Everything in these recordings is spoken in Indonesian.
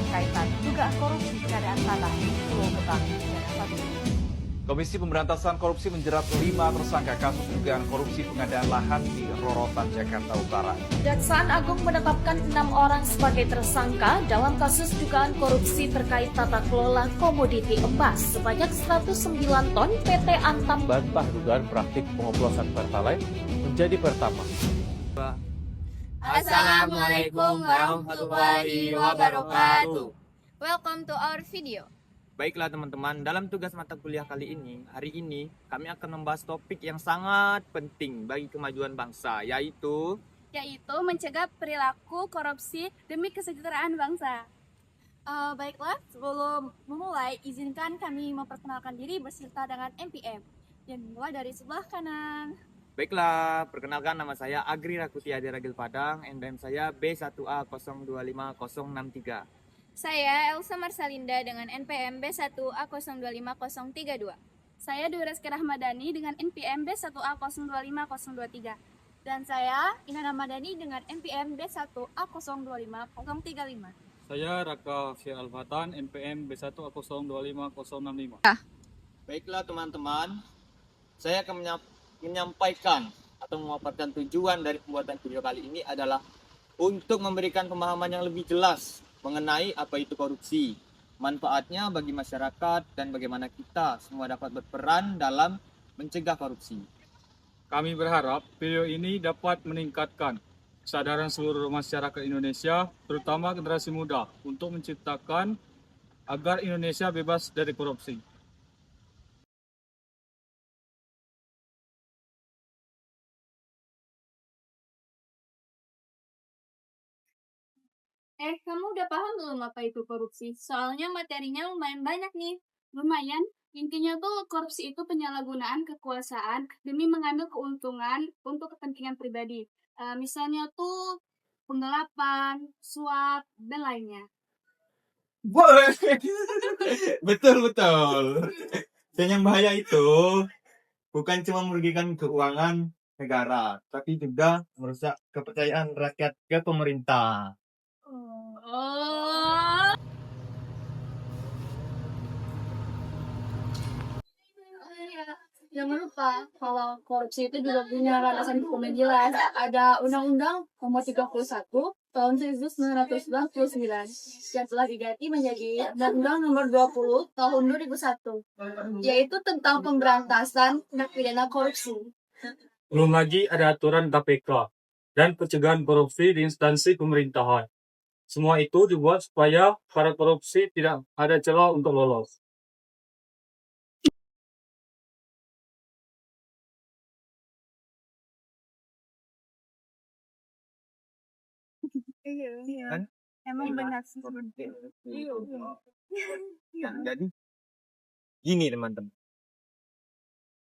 dalam kaitan dugaan korupsi pengadaan tanah di Pulau Gebang, Denpasar. Komisi Pemberantasan Korupsi menjerat 5 tersangka kasus dugaan korupsi pengadaan lahan di Rorotan, Jakarta Utara. Kejaksaan Agung menetapkan 6 orang sebagai tersangka dalam kasus dugaan korupsi terkait tata kelola komoditi emas sebanyak 109 ton PT Antam. Bantah dugaan praktik pengoplosan Pertalite menjadi pertama. Assalamualaikum warahmatullahi wabarakatuh. Welcome to our video. Baiklah teman-teman, dalam tugas mata kuliah hari ini kami akan membahas topik yang sangat penting bagi kemajuan bangsa, yaitu mencegah perilaku korupsi demi kesejahteraan bangsa. Baiklah, sebelum memulai, izinkan kami memperkenalkan diri beserta dengan NPM. Dan mulai dari sebelah kanan. Baiklah, perkenalkan nama saya Agri Rakuti Adi Ragil Padang, NPM saya B1A025063. Saya Elsa Marsalinda dengan NPM B1A025032. Saya Dwi Reski Rahmadani dengan NPM B1A025023. Dan saya Ina Ramadhani dengan NPM B1A025035. Saya Raka Syah Al-Fatan, NPM B1A025065. Baiklah teman-teman, saya akan menyampaikan atau memaparkan tujuan dari pembuatan video kali ini adalah untuk memberikan pemahaman yang lebih jelas mengenai apa itu korupsi, manfaatnya bagi masyarakat, dan bagaimana kita semua dapat berperan dalam mencegah korupsi. Kami berharap video ini dapat meningkatkan kesadaran seluruh masyarakat Indonesia, terutama generasi muda, untuk menciptakan agar Indonesia bebas dari korupsi. Kamu udah paham belum apa itu korupsi? Soalnya materinya lumayan banyak nih. Lumayan. Intinya tuh korupsi itu penyalahgunaan kekuasaan demi mengambil keuntungan untuk kepentingan pribadi. Misalnya tuh penggelapan, suap, dan lainnya. Betul. Dan yang bahaya itu bukan cuma merugikan keuangan negara, tapi juga merusak kepercayaan rakyat ke pemerintah. Jangan lupa, kalau korupsi itu juga punya landasan hukum yang jelas. Ada Undang-Undang Nomor 31 Tahun 1999 yang telah diganti menjadi Undang-Undang Nomor 20 Tahun 2001, yaitu tentang pemberantasan tindak pidana korupsi. Belum lagi ada aturan KPK dan pencegahan korupsi di instansi pemerintahan. Semua itu dibuat supaya para korupsi tidak ada celah untuk lolos. Iya. Kan? Emang benar sih. Jadi gini teman-teman,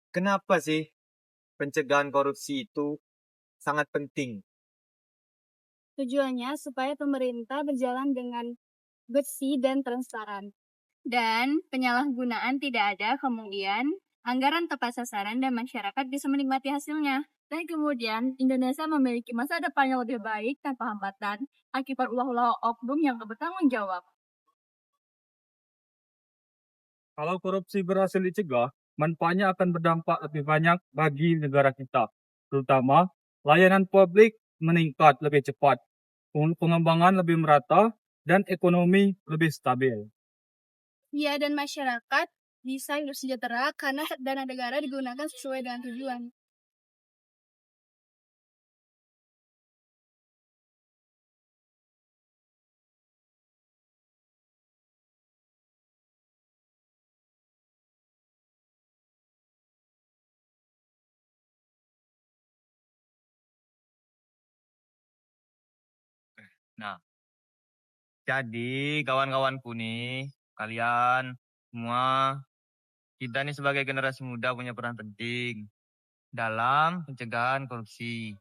kenapa sih pencegahan korupsi itu sangat penting? Tujuannya supaya pemerintah berjalan dengan bersih dan transparan. Dan penyalahgunaan tidak ada, kemudian anggaran tepat sasaran dan masyarakat bisa menikmati hasilnya. Dan kemudian Indonesia memiliki masa depan yang lebih baik tanpa hambatan akibat ulah-ulah oknum yang bertanggung jawab. Kalau korupsi berhasil dicegah, manfaatnya akan berdampak lebih banyak bagi negara kita, terutama layanan publik meningkat lebih cepat, pengembangan lebih merata, dan ekonomi lebih stabil. Ya, dan masyarakat bisa hidup sejahtera karena dana negara digunakan sesuai dengan tujuan. Nah, jadi kawan-kawanku nih, kalian semua, kita nih sebagai generasi muda punya peran penting dalam pencegahan korupsi.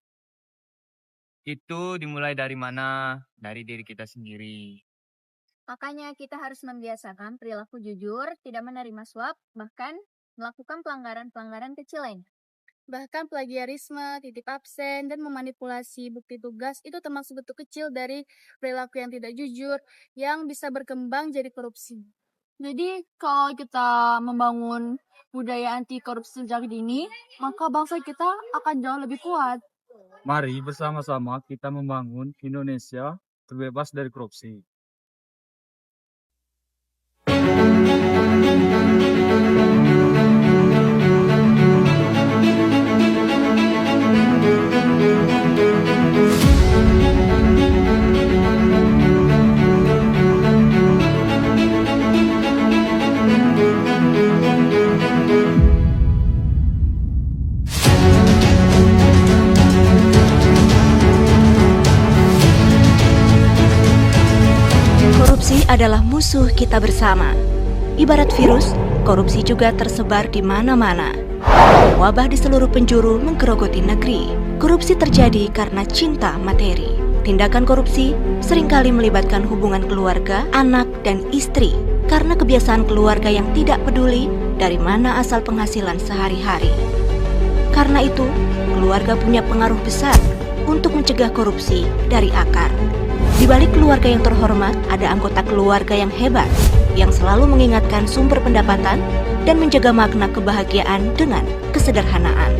Itu dimulai dari mana? Dari diri kita sendiri. Makanya kita harus membiasakan perilaku jujur, tidak menerima suap, bahkan melakukan pelanggaran-pelanggaran kecil lain. Bahkan plagiarisme, titip absen, dan memanipulasi bukti tugas itu termasuk bentuk kecil dari perilaku yang tidak jujur yang bisa berkembang jadi korupsi. Jadi kalau kita membangun budaya anti korupsi sejak dini, maka bangsa kita akan jauh lebih kuat. Mari bersama-sama kita membangun Indonesia terbebas dari korupsi. Korupsi adalah musuh kita bersama. Ibarat virus, korupsi juga tersebar di mana-mana. Wabah di seluruh penjuru menggerogoti negeri. Korupsi terjadi karena cinta materi. Tindakan korupsi seringkali melibatkan hubungan keluarga, anak, dan istri karena kebiasaan keluarga yang tidak peduli dari mana asal penghasilan sehari-hari. Karena itu, keluarga punya pengaruh besar untuk mencegah korupsi dari akar. Di balik keluarga yang terhormat, ada anggota keluarga yang hebat, yang selalu mengingatkan sumber pendapatan dan menjaga makna kebahagiaan dengan kesederhanaan.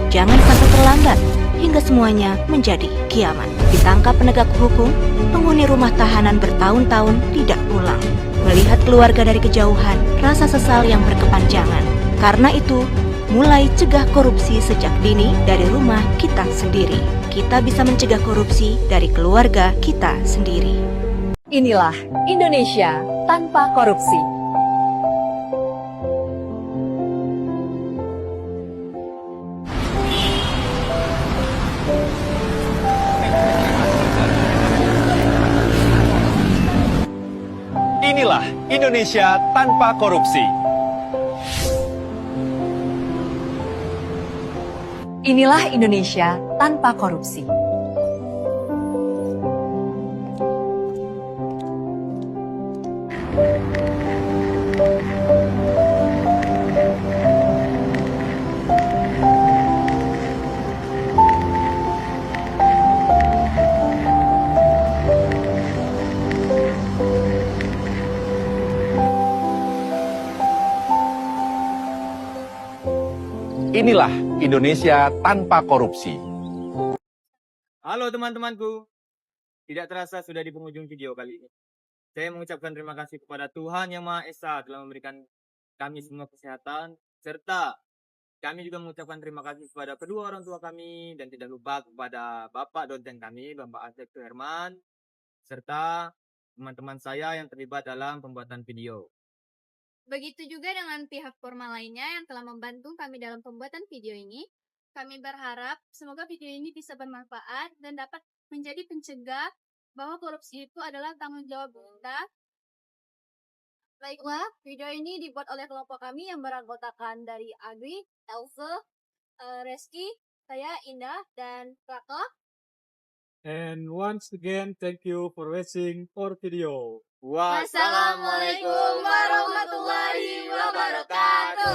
Jangan sampai terlambat hingga semuanya menjadi kiamat. Ditangkap penegak hukum, penghuni rumah tahanan bertahun-tahun tidak pulang. Melihat keluarga dari kejauhan, rasa sesal yang berkepanjangan. Karena itu, mulai cegah korupsi sejak dini dari rumah kita sendiri. Kita bisa mencegah korupsi dari keluarga kita sendiri. Inilah Indonesia tanpa korupsi. Inilah Indonesia tanpa korupsi. Inilah Indonesia tanpa korupsi. Inilah Indonesia tanpa korupsi. Halo teman-temanku, tidak terasa sudah di penghujung video kali ini. Saya mengucapkan terima kasih kepada Tuhan Yang Maha Esa telah memberikan kami semua kesehatan, serta kami juga mengucapkan terima kasih kepada kedua orang tua kami, dan tidak lupa kepada Bapak dosen kami, Bapak Asep Herman, serta teman-teman saya yang terlibat dalam pembuatan video. Begitu juga dengan pihak formal lainnya yang telah membantu kami dalam pembuatan video ini. Kami berharap semoga video ini bisa bermanfaat dan dapat menjadi pencegah bahwa korupsi itu adalah tanggung jawab kita. Baiklah, video ini dibuat oleh kelompok kami yang beranggotakan dari Agri, Else, Reski, saya Indah, dan Raka. And once again, thank you for watching our video. Wassalamualaikum warahmatullahi wabarakatuh.